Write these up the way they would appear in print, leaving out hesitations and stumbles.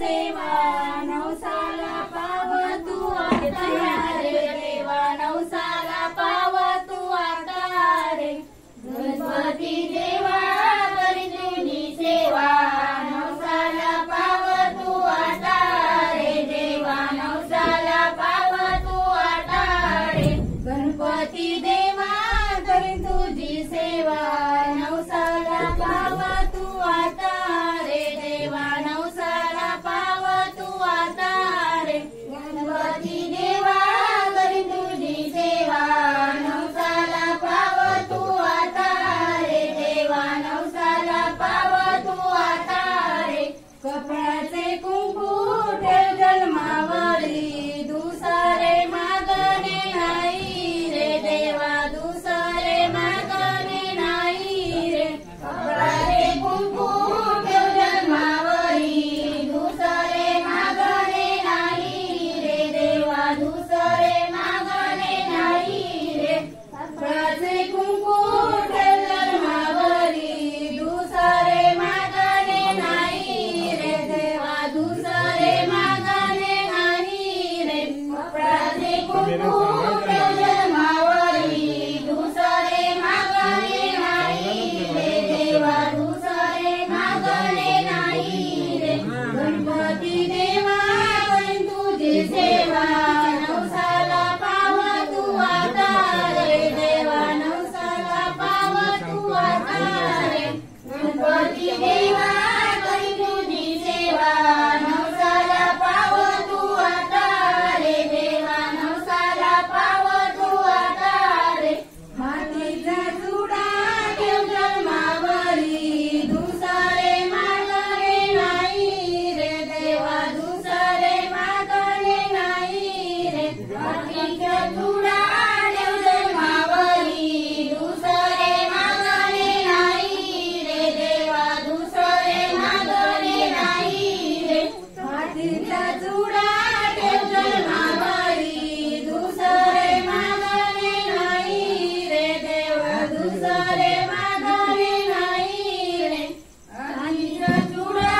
सेवा नवसाला पाव तू आता रे देवा नवसाला पाव तू आता रे गणपती देवा करी तुझी सेवा नवसाला पाव तू आता रे देवा नवसाला पाव तू आता रे गणपती देवा करी तुझी सेवा नवसाला पाव तू आता रे देवा नवसाला पाव तू आता रे गणपती देवा करी तुझी सेवा नवसाला पाव तू आता रे देवा नवसाला पाव तू आता रे कपडाचे कुंकू ठेव जन्मावरी दुसरे मागणे नाही रे देवा दुसरे मागणे नाही रे कपडाचे कुंकू ठेव जन्मावरी दुसरे मागणे नाही रे देवा दुसरे मागणे नाही रे कपडाचे कुंकू ठेव जन्मावरी दुसरे मागणे नाही रे देवा दुसरे मागणे नाही रे कपडाचे कुंकू ठेव जन्मावरी दुसरे मागणे नाही रे देवा दुसरे मागणे नाही रे गणपती देवा करीन तुझी सेवा नवसाला पाव तू आता रे देवा नवसाला पाव तू आता रे गणपती देवा करीन तुझी सेवा नवसाला पाव तू आता रे देवा नवसाला पाव तू आता रे मातीचा चुडा ठेव जन्मावरी दुसरे मागणे नाही रे देवा दुसरे मागणे नाही रे मातीचा चुडा ठेव जन्मावरी दुसरे मागणे नाही रे देवा दुसरे मागणे नाही रे मातीचा चुडा ठेव जन्मावरी दुसरे मागणे नाही रे देवा दुसरे मागणे नाही रे मातीचा चुडा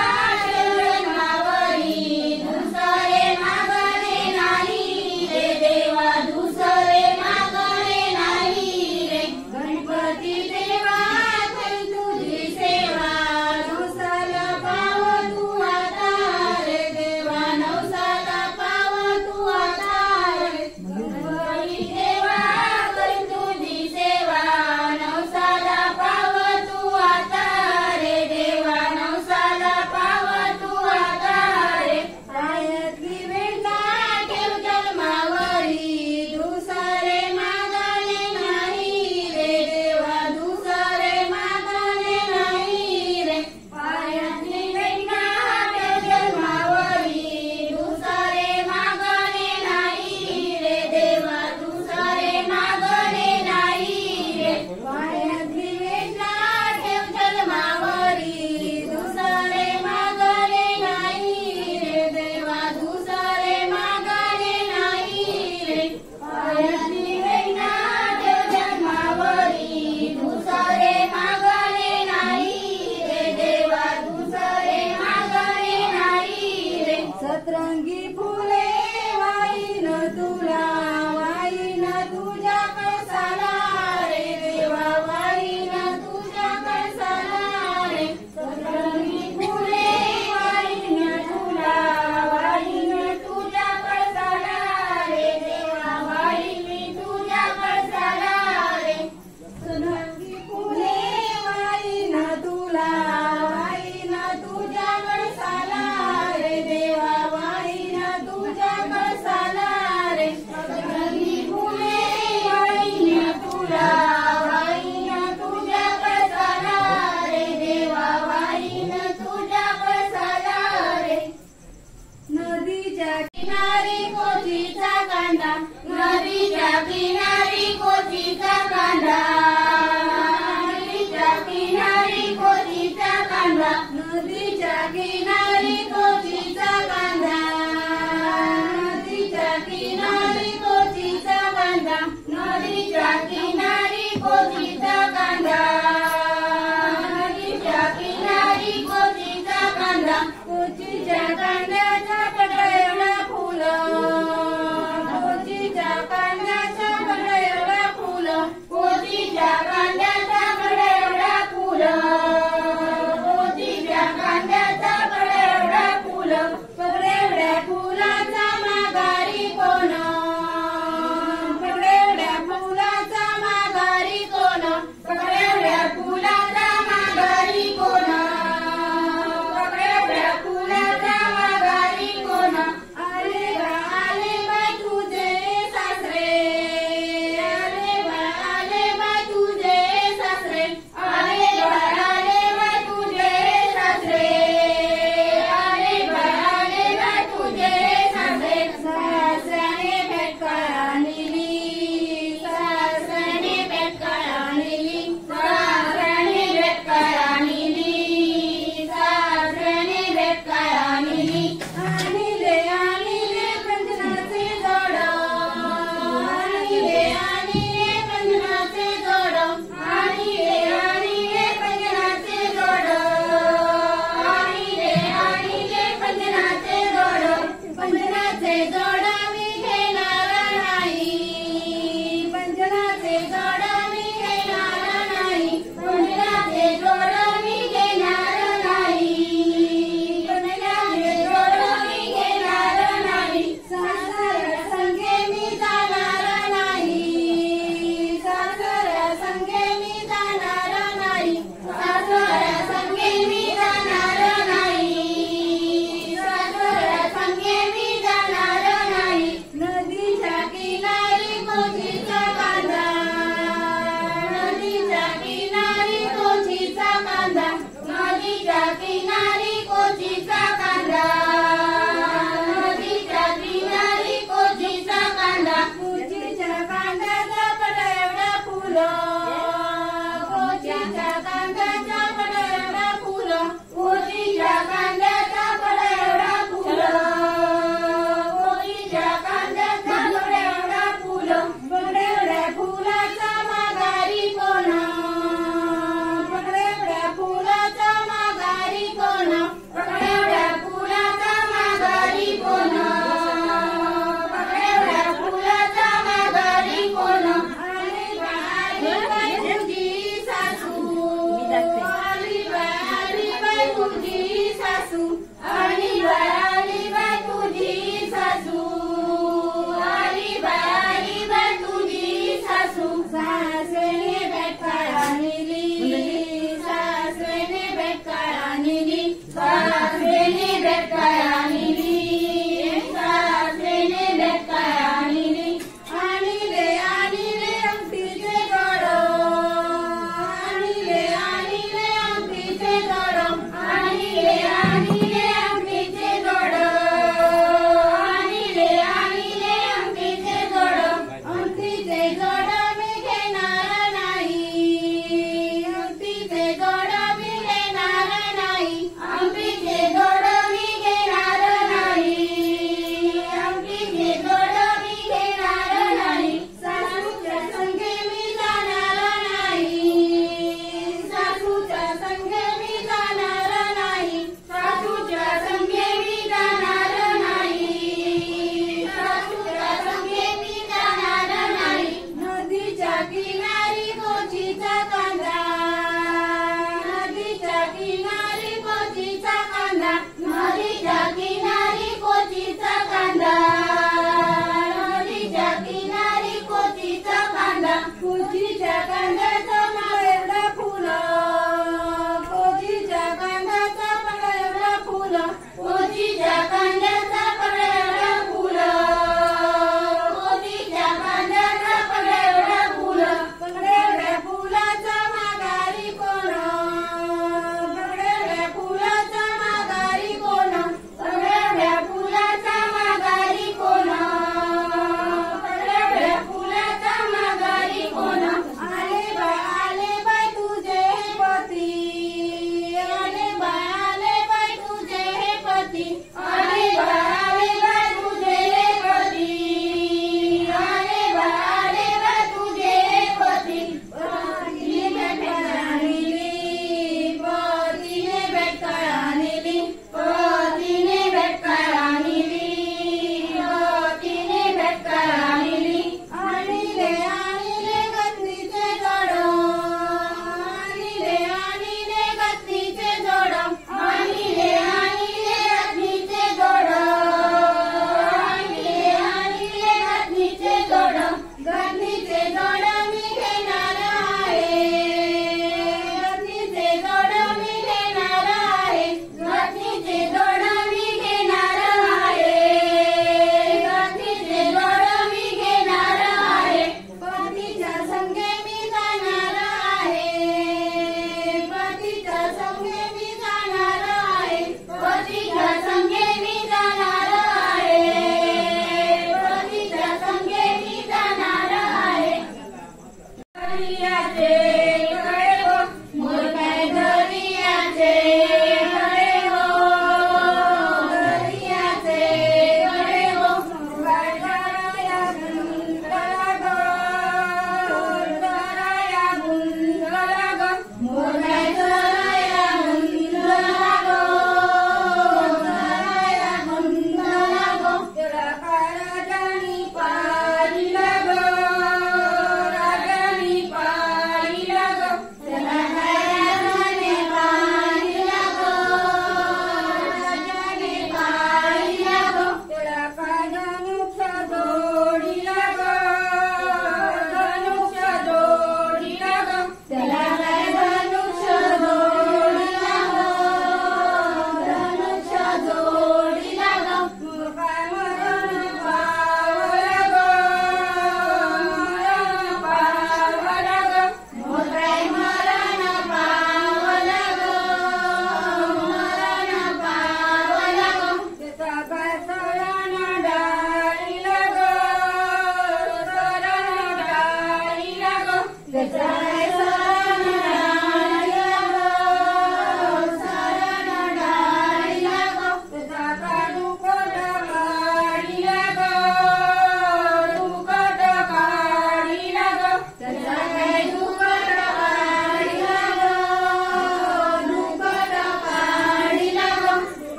ठेव जन्मावरी दुसरे मागणे नाही रे देवा दुसरे मागणे नाही रे गणपती देवा करीन तुझी सेवा नवसाला पाव तू आता रे देवा नवसाला पाव तू आता रे गणपती देवा करीन तुझी सेवा नवसाला पाव तू आता रे देवा नवसाला पाव तू आता रे पायातली वेंढा ठेव जन्मावरी दुसरे मागणे नाही रे देवा दुसरे मागणे नाही रे पायातली वेंढा ठेव जन्मावरी दुसरे मागणे नाही रे देवा दुसरे मागणे नाही रे पायातली वेंढा ठेव जन्मावरी दुसरे मागणे नाही रे देवा दुसरे मागणे नाही रे पायातली वेंढा ठेव जन्मावरी दुसरे मागणे नाही रे देवा दुसरे मागणे नाही रे सतरंगी फुले वाईन तुला वाईन तुझ्या कळसाला रे देवा वाईन तुझ्या कळसाला रे सतरंगी फुले वाईन तुला वाईन तुझ्या कळसाला रे देवा वाईन तुझ्या कळसाला रे सतरंगी फुले वाईन तुला वाईन तुझ्या कळसाला रे देवा वाईन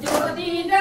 ज्योतिंद्र